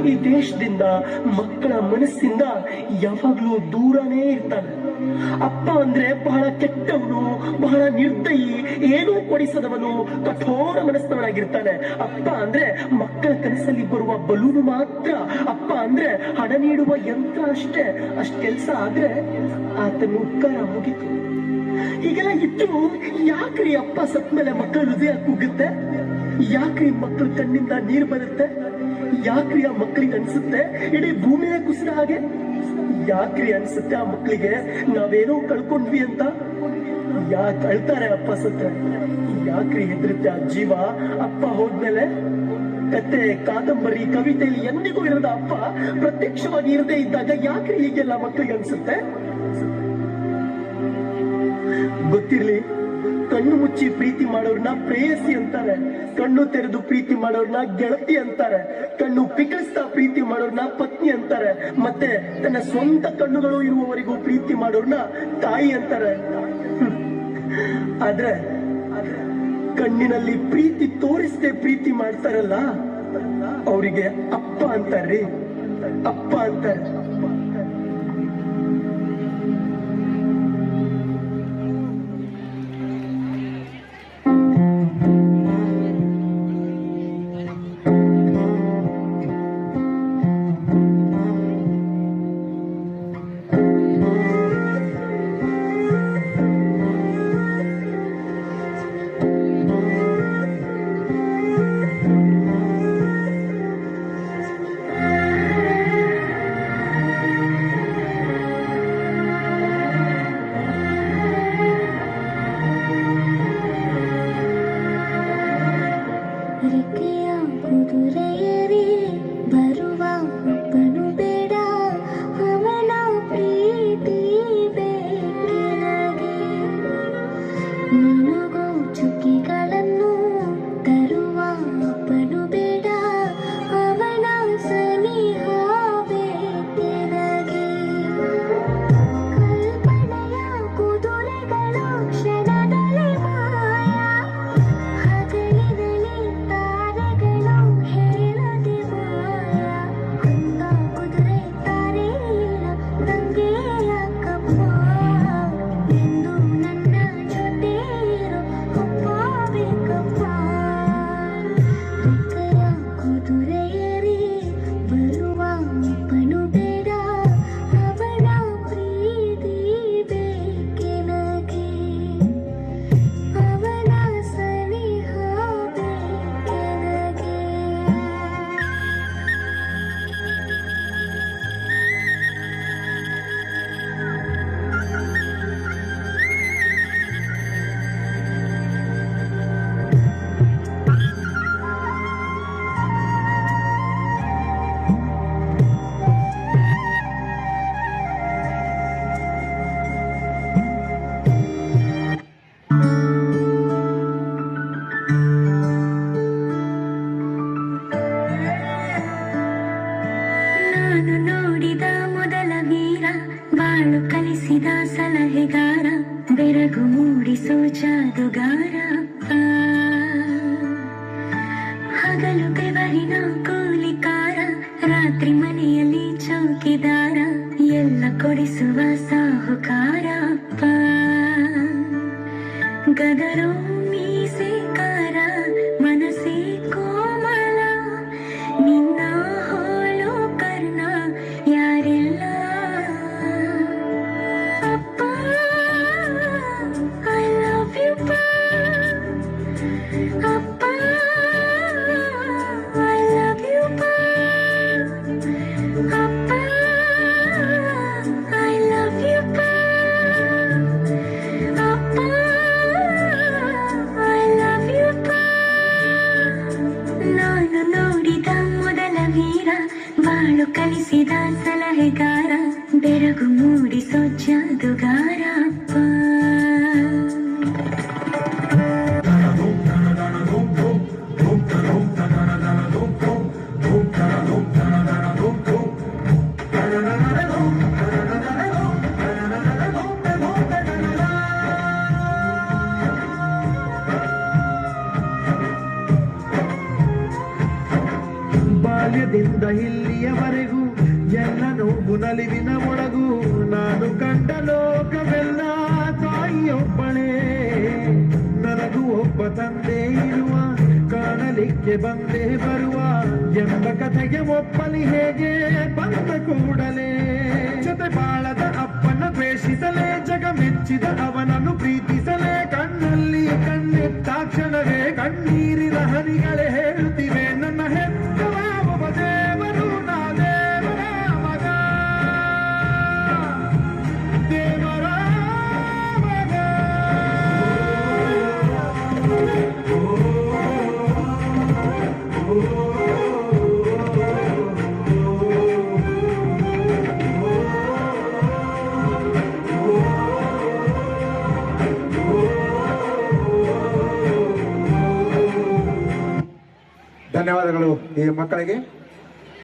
ಈ ದೇಶದಿಂದ ಮಕ್ಕಳ ಮನಸ್ಸಿಂದ ಯಾವಾಗ್ಲೂ ದೂರನೇ ಇರ್ತಾನೆ. ಅಪ್ಪ ಅಂದ್ರೆ ಬಹಳ ಕೆಟ್ಟವನು, ಬಹಳ ನಿರ್ದಯಿ, ಏನೂ ಕೊಡಿಸದವನು, ಕಠೋರ ಮನಸ್ಸಿನವನಾಗಿರ್ತಾನೆ. ಅಪ್ಪ ಅಂದ್ರೆ ಮಕ್ಕಳ ಕನಸಲ್ಲಿ ಬರುವ ಬಲೂನು ಮಾತ್ರ. ಅಪ್ಪ ಅಂದ್ರೆ ಹಣ ನೀಡುವ ಯಂತ್ರ ಅಷ್ಟೇ. ಅಷ್ಟ್ ಕೆಲ್ಸ ಆದ್ರೆ ಆತನ ಉಪಕಾರ ಮುಗಿತು. ಈಗೆಲ್ಲ ಇತ್ತು ಯಾಕ್ರಿ ಅಪ್ಪ ಸತ್ ಮೇಲೆ ಮಕ್ಕಳ ಹೃದಯ ಕುಗ್ಗುತ್ತೆ? ಯಾಕ್ರಿ ಮಕ್ಕಳ ಕಣ್ಣಿಂದ ನೀರು ಬರುತ್ತೆ? ಯಾಕ್ರಿ ಆ ಮಕ್ಕಳಿಗೆ ಅನ್ಸುತ್ತೆ ಇಡೀ ಭೂಮಿಯೇ ಕುಸಿದ ಹಾಗೆ? ಯಾಕ್ರಿ ಅನ್ಸುತ್ತೆ ಆ ಮಕ್ಕಳಿಗೆ ನಾವೇನೋ ಕಳ್ಕೊಂಡ್ವಿ ಅಂತ? ಯಾಕೆ ಅಳ್ತಾರೆ ಅಪ್ಪ ಸತ್ರೆ? ಯಾಕ್ರಿ ಹೆದರುತ್ತೆ ಆ ಜೀವ ಅಪ್ಪ ಹೋದ್ಮೇಲೆ? ಕತೆ, ಕಾದಂಬರಿ, ಕವಿತೆಯಲ್ಲಿ ಎಂದಿಗೂ ಇರದ ಅಪ್ಪ ಪ್ರತ್ಯಕ್ಷವಾಗಿ ಇರದೇ ಇದ್ದಾಗ ಯಾಕ್ರಿ ಹೀಗೆಲ್ಲ ಮಕ್ಕಳಿಗೆ ಅನ್ಸುತ್ತೆ? ಗೊತ್ತಿರ್ಲಿ, ಕಣ್ಣು ಮುಚ್ಚಿ ಪ್ರೀತಿ ಮಾಡೋರ್ನ ಪ್ರೇಯಸಿ ಅಂತಾರೆ, ಕಣ್ಣು ತೆರೆದು ಪ್ರೀತಿ ಮಾಡೋರ್ನ ಗೆಳತಿ ಅಂತಾರೆ, ಕಣ್ಣು ಪಿಕಳಿಸ್ತಾ ಪ್ರೀತಿ ಮಾಡೋರ್ನ ಪತ್ನಿ ಅಂತಾರೆ, ಮತ್ತೆ ತನ್ನ ಸ್ವಂತ ಕಣ್ಣುಗಳು ಇರುವವರೆಗೂ ಪ್ರೀತಿ ಮಾಡೋರ್ನ ತಾಯಿ ಅಂತಾರೆ. ಆದ್ರೆ ಕಣ್ಣಿನಲ್ಲಿ ಪ್ರೀತಿ ತೋರಿಸದೆ ಪ್ರೀತಿ ಮಾಡ್ತಾರಲ್ಲ ಅವರಿಗೆ ಅಪ್ಪ ಅಂತಾರ್ರಿ, ಅಪ್ಪ ಅಂತಾರೆ. ಬೆರಗು ಮೂಡಿಸೋ ಜಾದುಗಾರ, ಹಗಲು ಬೆವರಿನ ಕೂಲಿಕಾರ, ರಾತ್ರಿ ಮನೆಯಲ್ಲಿ ಚೌಕಿದಾರ, ಎಲ್ಲ ಕೊಡಿಸುವ ಸಾಹುಕಾರ. ಗದರೋ ಮೀಸೆಕಾರ, ಮನಸ್ಸೇ ಕೋಮಲ, ನಿನ್ನ ಹೋಲೋ ಕರ್ಣ ಯಾರಿಲ್ಲ. ಅಪ್ಪ ಐ ಲವ್ ಯು ಪಾ, ಅಪ್ಪ ಐ ಲವ್ ಯು ಪಾ, ಅಪ್ಪ ಐ ಲವ್ ಯು ಪಾ, ಅಪ್ಪ ಐ ಲವ್ ಯು ಪಾ. ನಾನು ನೋಡಿದ ಮೊದಲ ವೀರ, ಬಾಳು ಕಲಿಸಿದ ಸಲಹೆಗಾರ, ಬೆರಗು ಮೂಡಿಸೋ ಜಾದುಗಾರ ಅಪ್ಪ. ಬಾಲ್ಯದಿಂದ ಇಲ್ಲಿಯವರೆಗೂ ಎಲ್ಲ ನೋವು ನಲಿವಿನ ಒಳಗೂ ನಾನು ಕಂಡ ಲೋಕವೆಲ್ಲ ತಾಯಿಯೊಬ್ಬಳೇ ನನಗೂ ಒಬ್ಬ ತಂದೆ ಇರುವ ಕಾಣಲಿಕ್ಕೆ ಬಂದೇ ಬರುವ ಎಂಬ ಕಥೆಗೆ ಒಪ್ಪಲಿ ಹೇಗೆ ಬಂದ ಕೂಡಲೇ ಜೊತೆ ಬಾಳದ ಅಪ್ಪನ ದ್ವೇಷಿಸಲೇ ಜಗ ಮೆಚ್ಚಿದ ಅವನನ್ನು ಪ್ರೀತಿಸಲೇ ಕಣ್ಣಲ್ಲಿ ಕಣ್ಣಿಟ್ಟಾಕ್ಷಣವೇ ಕಣ್ಣೀರಿನ ಹನಿಗಳೇ ಹೇಳುತ್ತಿವೆ ನನ್ನ ಹೆತ್ತವ ಒಬ್ಬ ದೇವರು ನಾ ದೇವರ ಮಗ ದೇವರ ಮಗ. ಧನ್ಯವಾದಗಳು ಈ ಮಕ್ಕಳಿಗೆ.